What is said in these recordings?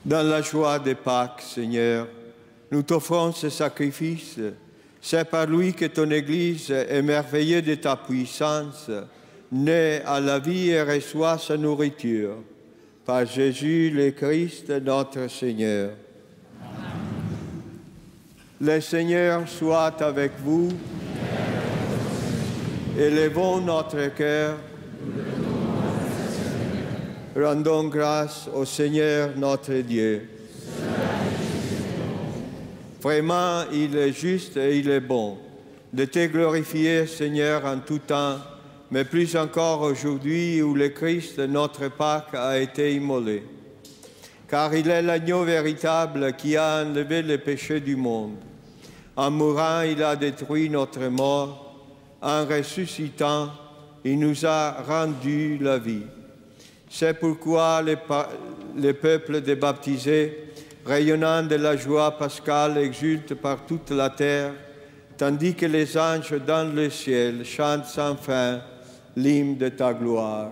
Dans la joie de Pâques, Seigneur, nous t'offrons ce sacrifice. C'est par lui que ton Église, émerveillée de ta puissance, naît à la vie et reçoit sa nourriture. Par Jésus le Christ, notre Seigneur. Le Seigneur soit avec vous. Élevons notre cœur. Rendons grâce au Seigneur notre Dieu. Vraiment, il est juste et il est bon de te glorifier, Seigneur, en tout temps, mais plus encore aujourd'hui où le Christ, notre Pâques, a été immolé. Car il est l'agneau véritable qui a enlevé le péché du monde. En mourant, il a détruit notre mort. En ressuscitant, il nous a rendu la vie. C'est pourquoi le peuple des baptisés, rayonnant de la joie pascale, exulte par toute la terre, tandis que les anges dans le ciel chantent sans fin l'hymne de ta gloire.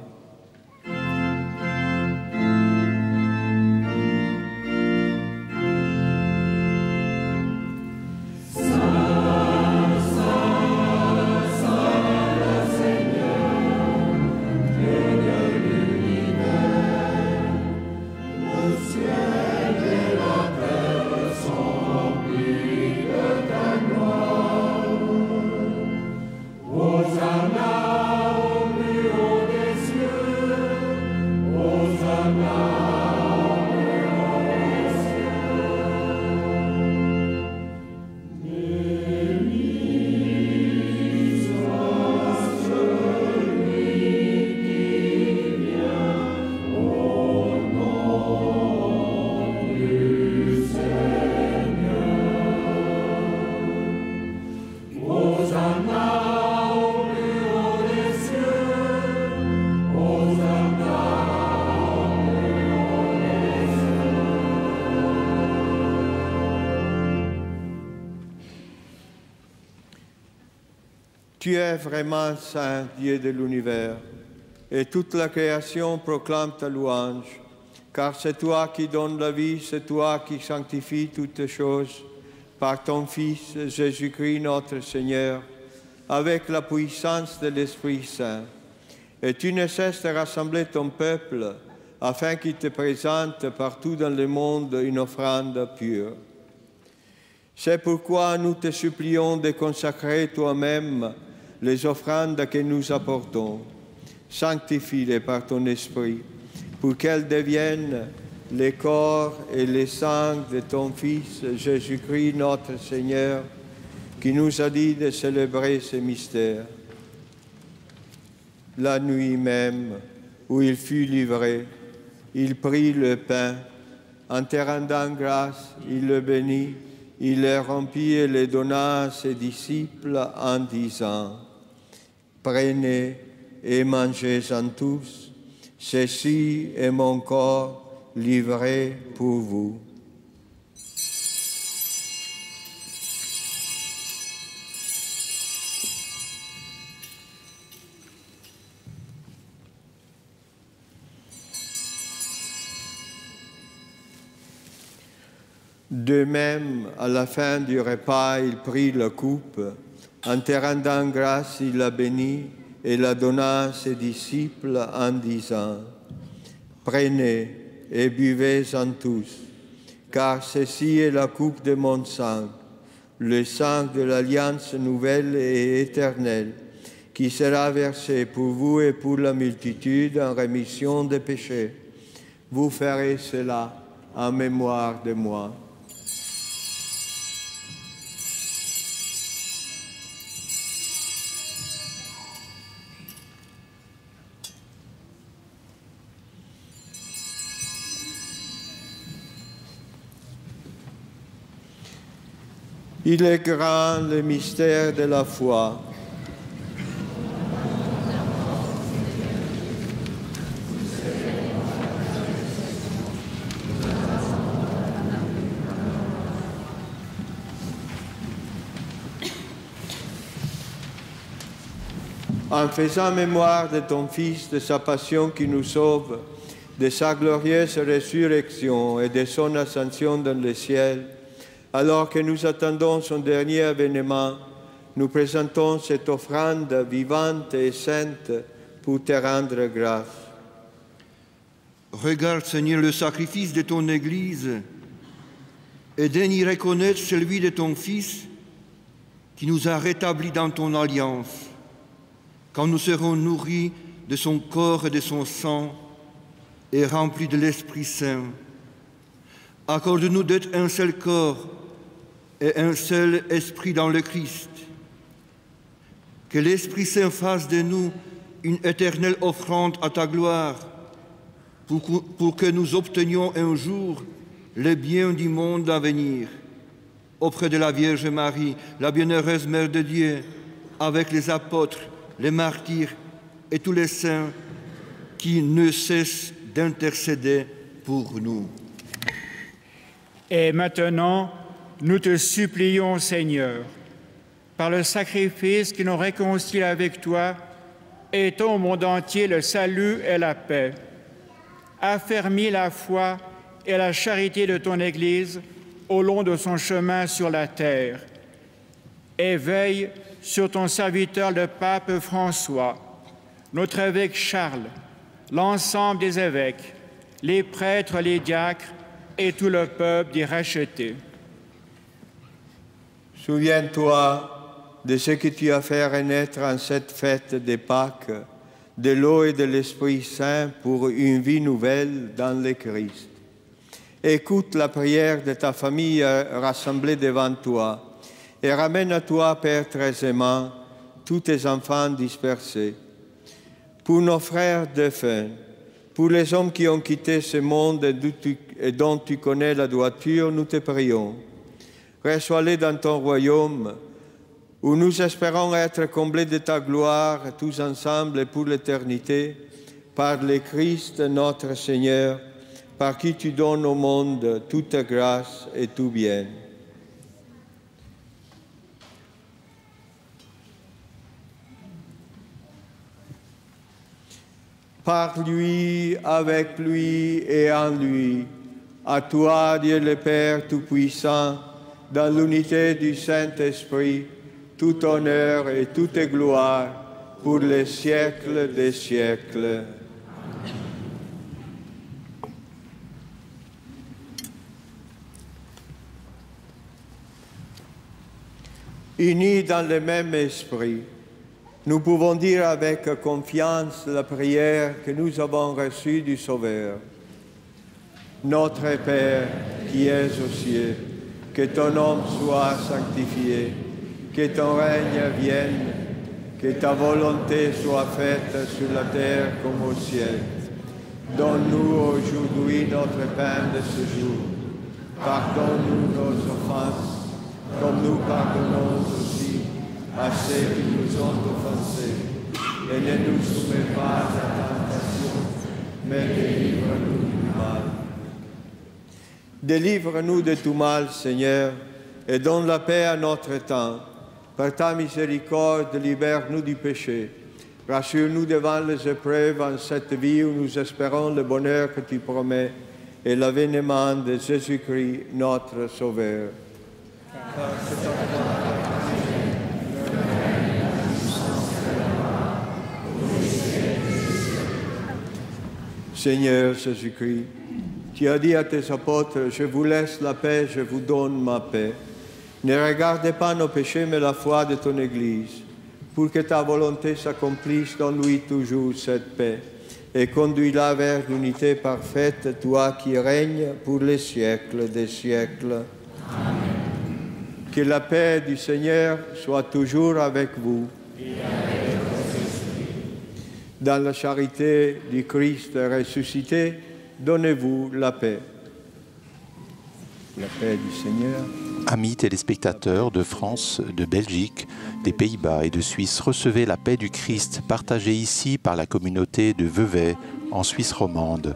Tu es vraiment saint, Dieu de l'univers, et toute la création proclame ta louange, car c'est toi qui donnes la vie, c'est toi qui sanctifies toutes choses par ton Fils Jésus-Christ notre Seigneur, avec la puissance de l'Esprit Saint. Et tu ne cesses de rassembler ton peuple afin qu'il te présente partout dans le monde une offrande pure. C'est pourquoi nous te supplions de consacrer toi-même les offrandes que nous apportons. Sanctifie-les par ton Esprit, pour qu'elles deviennent les corps et les sangs de ton Fils Jésus-Christ notre Seigneur, qui nous a dit de célébrer ce mystère. La nuit même, où il fut livré, il prit le pain, en te rendant grâce, il le bénit, il le rompit et le donna à ses disciples en disant: Prenez et mangez-en tous, ceci est mon corps livré pour vous. De même, à la fin du repas, il prit la coupe. En te rendant grâce, il la bénit et la donna à ses disciples en disant: Prenez et buvez-en tous, car ceci est la coupe de mon sang, le sang de l'alliance nouvelle et éternelle, qui sera versé pour vous et pour la multitude en rémission des péchés. Vous ferez cela en mémoire de moi. Il est grand le mystère de la foi. En faisant mémoire de ton Fils, de sa passion qui nous sauve, de sa glorieuse résurrection et de son ascension dans le ciel, alors que nous attendons son dernier avènement, nous présentons cette offrande vivante et sainte pour te rendre grâce. Regarde, Seigneur, le sacrifice de ton Église et daigne y reconnaître celui de ton Fils qui nous a rétablis dans ton alliance, quand nous serons nourris de son corps et de son sang et remplis de l'Esprit Saint. Accorde-nous d'être un seul corps et un seul esprit dans le Christ. Que l'Esprit Saint fasse de nous une éternelle offrande à ta gloire, pour que nous obtenions un jour le bien du monde à venir, auprès de la Vierge Marie, la bienheureuse Mère de Dieu, avec les apôtres, les martyrs et tous les saints qui ne cessent d'intercéder pour nous. Et maintenant, nous te supplions, Seigneur, par le sacrifice qui nous réconcilie avec toi, étends au monde entier le salut et la paix. Affermis la foi et la charité de ton Église au long de son chemin sur la terre. Et veille sur ton serviteur le pape François, notre évêque Charles, l'ensemble des évêques, les prêtres, les diacres et tout le peuple d'y racheter. Souviens-toi de ce que tu as fait renaître en cette fête de Pâques, de l'eau et de l'Esprit Saint pour une vie nouvelle dans le Christ. Écoute la prière de ta famille rassemblée devant toi et ramène à toi, Père très aimant, tous tes enfants dispersés. Pour nos frères défunts, pour les hommes qui ont quitté ce monde et dont tu connais la droiture, nous te prions. Reçois-les dans ton royaume, où nous espérons être comblés de ta gloire, tous ensemble et pour l'éternité, par le Christ notre Seigneur, par qui tu donnes au monde toute grâce et tout bien. Par lui, avec lui et en lui, à toi, Dieu le Père Tout-Puissant, dans l'unité du Saint-Esprit, tout honneur et toute gloire pour les siècles des siècles. Unis dans le même esprit, nous pouvons dire avec confiance la prière que nous avons reçue du Sauveur. Notre Père qui es aux cieux, que ton nom soit sanctifié, que ton règne vienne, que ta volonté soit faite sur la terre comme au ciel. Donne-nous aujourd'hui notre pain de ce jour. Pardonne-nous nos offenses, comme nous pardonnons aussi à ceux qui nous ont offensés. Et ne nous soumets pas à la tentation, mais délivre-nous du mal. Délivre-nous de tout mal, Seigneur, et donne la paix à notre temps. Par ta miséricorde, libère-nous du péché. Rassure-nous devant les épreuves en cette vie où nous espérons le bonheur que tu promets et l'avènement de Jésus-Christ, notre Sauveur. Seigneur Jésus-Christ, tu as dit à tes apôtres, je vous laisse la paix, je vous donne ma paix. Ne regardez pas nos péchés, mais la foi de ton Église. Pour que ta volonté s'accomplisse, donne-lui toujours cette paix et conduis-la vers l'unité parfaite, toi qui règnes pour les siècles des siècles. Amen. Que la paix du Seigneur soit toujours avec vous. Et avec votre esprit. Dans la charité du Christ ressuscité, donnez-vous la paix. La paix du Seigneur. Amis téléspectateurs de France, de Belgique, des Pays-Bas et de Suisse, recevez la paix du Christ partagée ici par la communauté de Vevey en Suisse romande.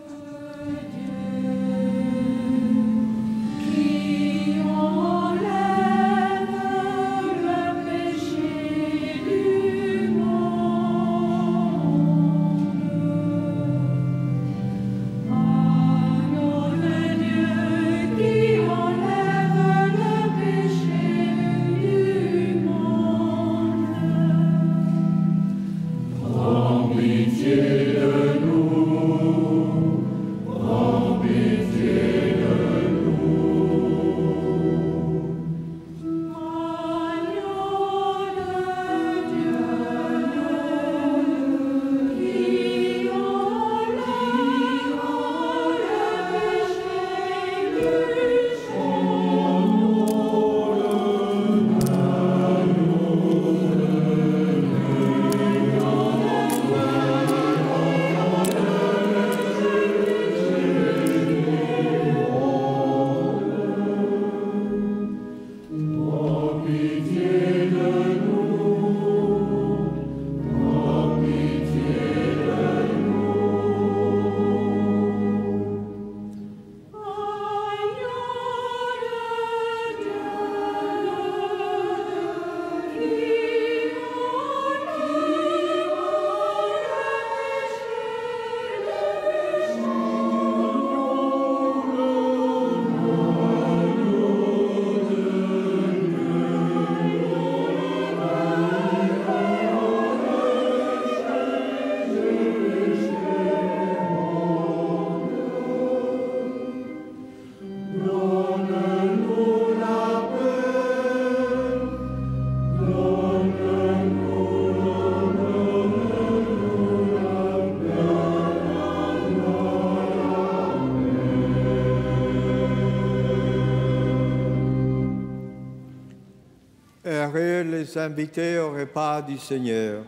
les invités au repas du Seigneur.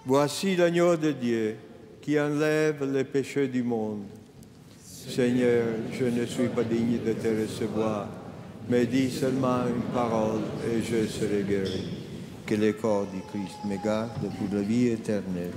Voici l'agneau de Dieu qui enlève les péchés du monde. Seigneur, je ne suis pas digne de te recevoir, mais dis seulement une parole et je serai guéri. Que le corps du Christ me garde pour la vie éternelle.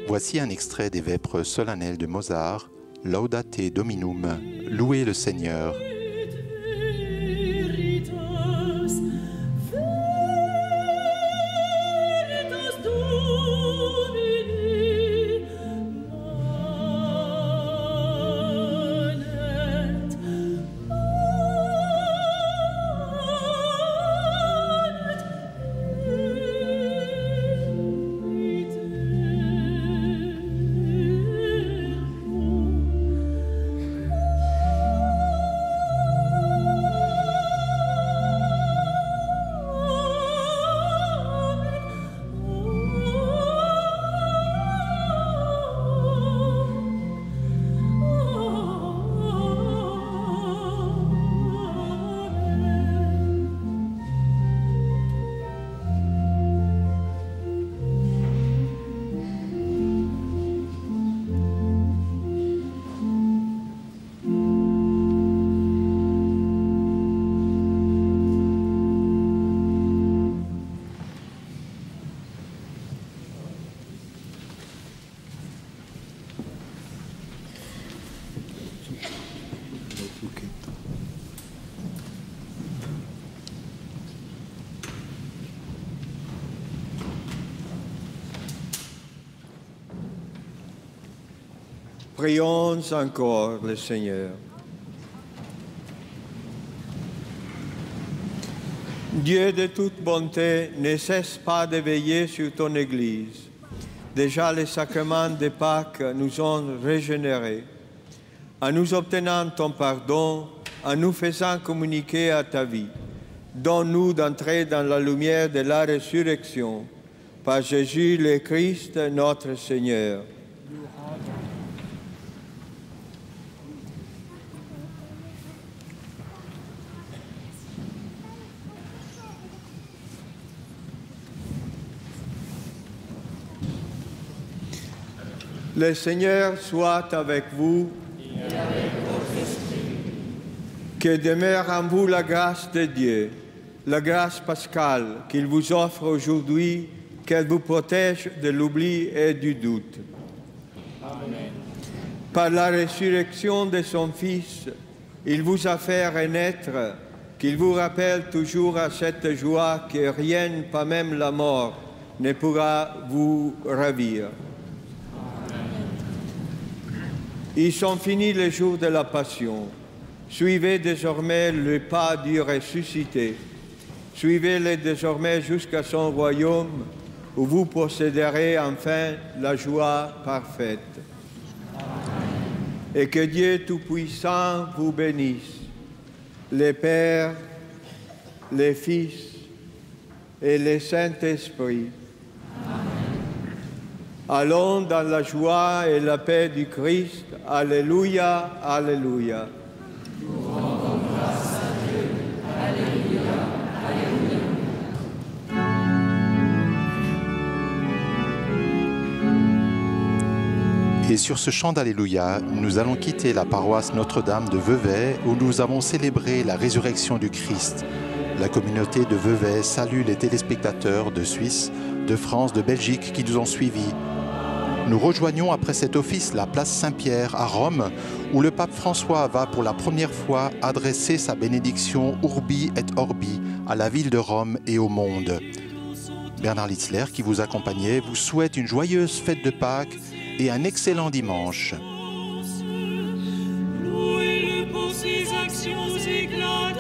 Voici un extrait des Vêpres solennelles de Mozart, Laudate Dominum, louez le Seigneur. Prions encore le Seigneur. Dieu de toute bonté, ne cesse pas de veiller sur ton Église. Déjà les sacrements de Pâques nous ont régénérés. En nous obtenant ton pardon, en nous faisant communiquer à ta vie, donne-nous d'entrer dans la lumière de la résurrection. Par Jésus le Christ, notre Seigneur. Le Seigneur soit avec vous. Et avec votre esprit. Que demeure en vous la grâce de Dieu, la grâce pascale qu'il vous offre aujourd'hui, qu'elle vous protège de l'oubli et du doute. Amen. Par la résurrection de son Fils, il vous a fait renaître, qu'il vous rappelle toujours à cette joie que rien, pas même la mort, ne pourra vous ravir. Ils sont finis les jours de la Passion. Suivez désormais le pas du ressuscité. Suivez-le désormais jusqu'à son royaume, où vous posséderez enfin la joie parfaite. Et que Dieu Tout-Puissant vous bénisse, le Père, le Fils et le Saint-Esprit. Allons dans la joie et la paix du Christ. Alléluia, Alléluia. Nous rendons grâce à Dieu. Alléluia, Alléluia. Et sur ce chant d'Alléluia, nous allons quitter la paroisse Notre-Dame de Vevey où nous avons célébré la résurrection du Christ. La communauté de Vevey salue les téléspectateurs de Suisse, de France, de Belgique qui nous ont suivis. Nous rejoignons après cet office la place Saint-Pierre à Rome, où le pape François va pour la première fois adresser sa bénédiction Urbi et Orbi à la ville de Rome et au monde. Bernard Litzler, qui vous accompagnait, vous souhaite une joyeuse fête de Pâques et un excellent dimanche. Louez-le pour ses actions éclatantes.